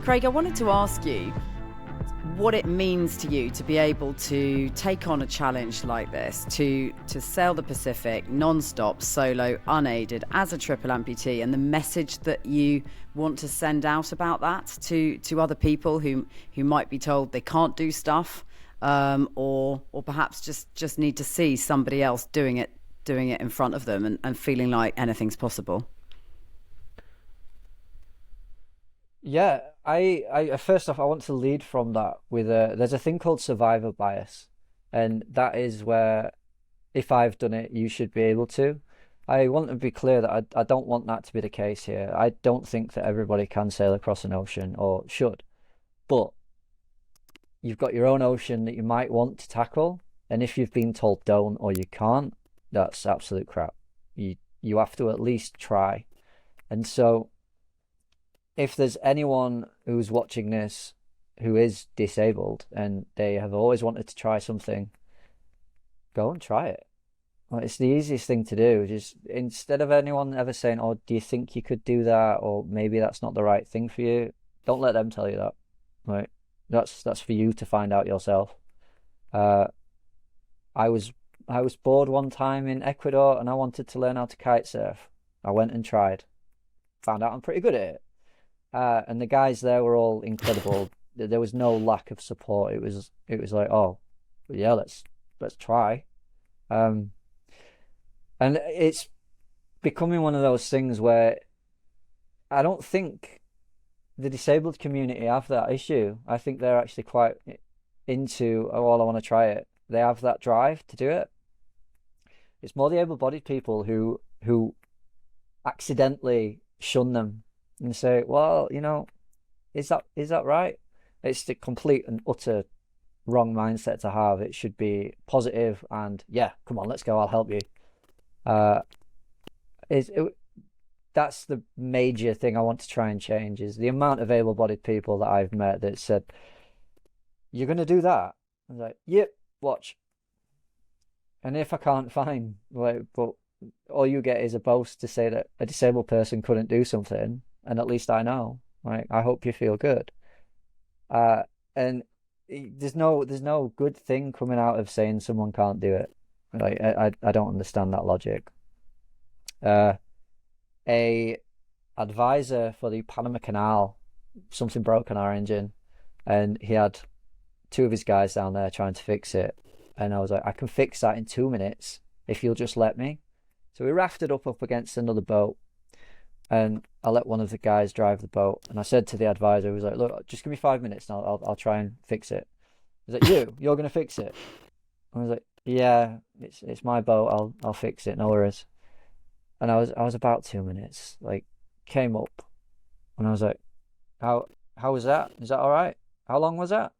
Craig, I wanted to ask you what it means to you to be able to take on a challenge like this, to sail the Pacific non-stop, solo, unaided, as a triple amputee, and the message that you want to send out about that to other people who might be told they can't do stuff, or perhaps just need to see somebody else doing it in front of them and feeling like anything's possible. Yeah, I first off, I want to lead from that with there's a thing called survivor bias, and that is where if I've done it, you should be able to. I want to be clear that I don't want that to be the case here. I don't think that everybody can sail across an ocean or should, but you've got your own ocean that you might want to tackle, and if you've been told don't or you can't, that's absolute crap. You have to at least try. And so if there's anyone who's watching this who is disabled and they have always wanted to try something, go and try it. Like, it's the easiest thing to do. Just instead of anyone ever saying, "Oh, do you think you could do that?" or "Maybe that's not the right thing for you," don't let them tell you that. Right? That's for you to find out yourself. Uh, I was bored one time in Ecuador and I wanted to learn how to kite surf. I went and tried. Found out I'm pretty good at it. And the guys there were all incredible. There was no lack of support. It was like, oh, yeah, let's try. And it's becoming one of those things where I don't think the disabled community have that issue. I think they're actually quite into, oh, well, I want to try it. They have that drive to do it. It's more the able-bodied people who accidentally shun them and say, well, is that right? It's the complete and utter wrong mindset to have. It should be positive and, yeah, come on, let's go, I'll help you. That's the major thing I want to try and change, is the amount of able-bodied people that I've met that said, you're going to do that? I was like, yep, watch. And if I can't, fine. Like, but all you get is a boast to say that a disabled person couldn't do something, and at least I know. Right? I hope you feel good. And there's no good thing coming out of saying someone can't do it. Like, I don't understand that logic. A advisor for the Panama Canal, something broke on our engine, and he had two of his guys down there trying to fix it. And I was like, I can fix that in 2 minutes if you'll just let me. So we rafted up against another boat, and I let one of the guys drive the boat. And I said to the advisor, he was like, look, just give me 5 minutes and I'll try and fix it. He's like, you're going to fix it? I was like, yeah, it's my boat. I'll fix it. No worries. And I was about 2 minutes, like, came up, and I was like, how was that? Is that all right? How long was that?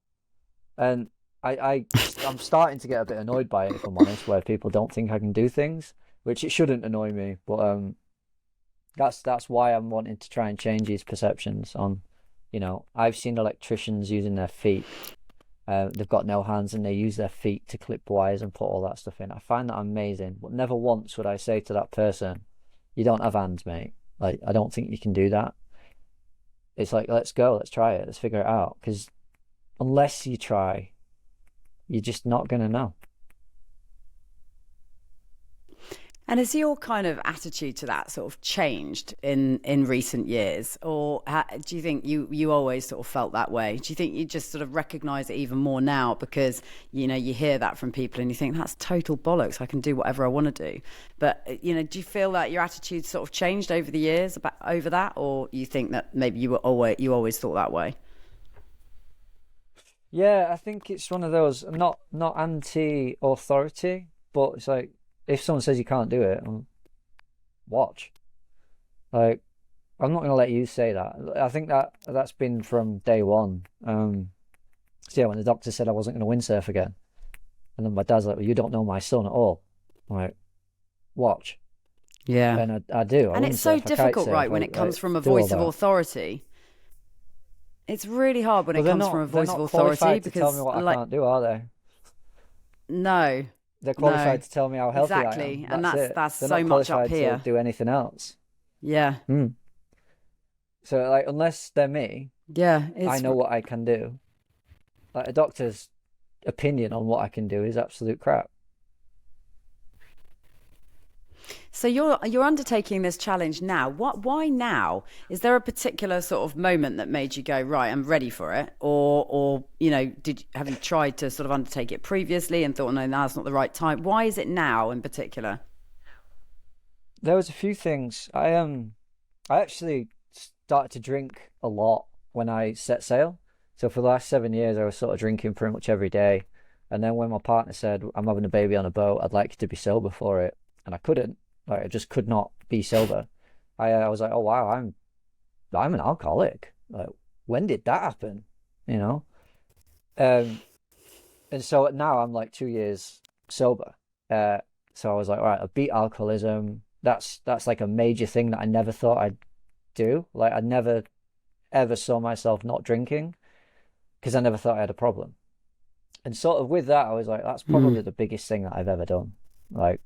And I'm starting to get a bit annoyed by it, if I'm honest, where people don't think I can do things, which it shouldn't annoy me, but that's why I'm wanting to try and change these perceptions on, I've seen electricians using their feet. They've got no hands and they use their feet to clip wires and put all that stuff in. I find that amazing, but never once would I say to that person, you don't have hands, mate. Like, I don't think you can do that. It's like, let's go, let's try it, let's figure it out. Because unless you try, you're just not going to know. And has your kind of attitude to that sort of changed in recent years? Or do you think you always sort of felt that way? Do you think you just sort of recognise it even more now because, you hear that from people and you think, that's total bollocks, I can do whatever I want to do. But, do you feel that your attitude sort of changed over the years over that? Or you think that maybe you always thought that way? Yeah, I think it's one of those, not anti-authority, but it's like, if someone says you can't do it, watch. Like, I'm not going to let you say that. I think that's been from day one. So yeah, when the doctor said I wasn't going to windsurf again, and then my dad's like, well, you don't know my son at all. I'm like, watch. Yeah. And I do. And it's so difficult, right, when it comes from a voice of authority. It's really hard when it comes from a voice of authority, because to tell me what I can't do, are they? No. They're qualified to tell me how healthy exactly. I am. And that's They're so not much up qualified here to do anything else. Yeah. So like, unless they're me, Yeah, I it's know what I can do. Like a doctor's opinion on what I can do is absolute crap. so you're undertaking this challenge now. Why now? Is there a particular sort of moment that made you go, right, I'm ready for it? Or have you tried to sort of undertake it previously and thought, no, now's not the right time? Why is it now in particular? There was a few things. I actually started to drink a lot when I set sail. So for the last 7 years, I was sort of drinking pretty much every day. And then when my partner said, "I'm having a baby on a boat, I'd like you to be sober for it," and I couldn't, like I just could not be sober. I was like, "Oh wow, I'm an alcoholic. Like, when did that happen?" You know. Um, and so now I'm like 2 years sober. Uh, so I was like, all right, I beat alcoholism. That's like a major thing that I never thought I'd do. Like I never ever saw myself not drinking because I never thought I had a problem. And sort of with that, I was like, that's Mm. probably the biggest thing that I've ever done. Like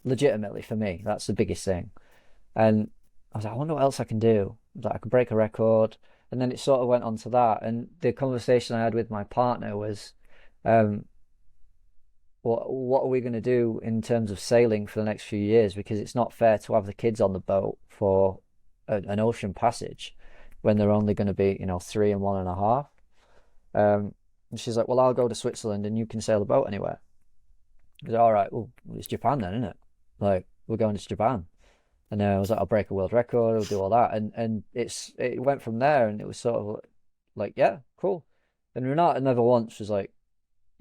legitimately for me, that's the biggest thing. And I was like, I wonder what else I can do. Like I could break a record. And then it sort of went on to that. And the conversation I had with my partner was, um, what are we going to do in terms of sailing for the next few years? Because it's not fair to have the kids on the boat for an ocean passage when they're only going to be, 3 and 1.5. And she's like, well, I'll go to Switzerland and you can sail the boat anywhere. I was like, all right, well, it's Japan then, isn't it? Like, we're going to Japan. And then I was like, I'll break a world record, I'll do all that. And it went from there and it was sort of like, yeah, cool. And Renata never once was like,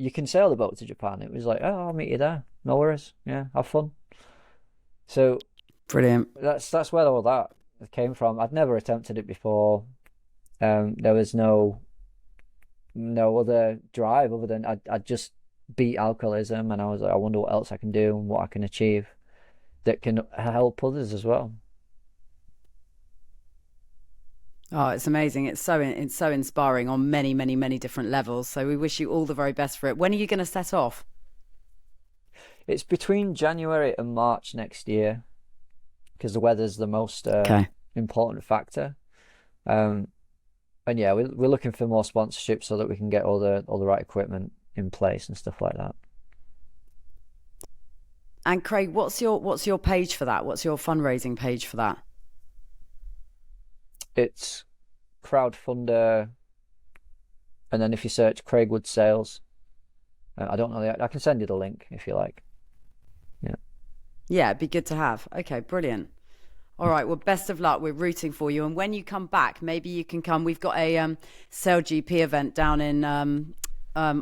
you can sail the boat to Japan. It was like, oh, I'll meet you there. No worries. Yeah, have fun. So Brilliant. that's where all that came from. I'd never attempted it before. There was no other drive other than I just beat alcoholism, and I was like, I wonder what else I can do and what I can achieve that can help others as well. Oh, it's amazing. It's so inspiring on many, many, many different levels. So we wish you all the very best for it. When are you going to set off? It's between January and March next year because the weather's the most Okay. important factor. Um, and yeah, we're looking for more sponsorship so that we can get all the right equipment in place and stuff like that. And Craig, what's your page for that? What's your fundraising page for that? It's crowdfunder, and then if you search Craigwood Sales, I don't know I can send you the link if you like. Yeah. Yeah, it'd be good to have. Okay, brilliant. All right. Well, best of luck. We're rooting for you. And when you come back, maybe you can come. We've got a Sail GP event down in. Oh,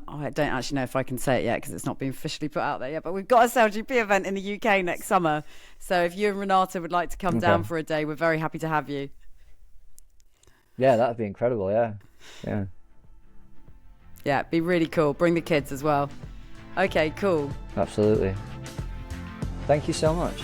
I don't actually know if I can say it yet because it's not been officially put out there yet. But we've got a Sail GP event in the UK next summer. So if you and Renata would like to come Okay. down for a day, we're very happy to have you. Yeah, that'd be incredible. Yeah. Yeah. Yeah, it'd be really cool. Bring the kids as well. Okay, cool. Absolutely. Thank you so much.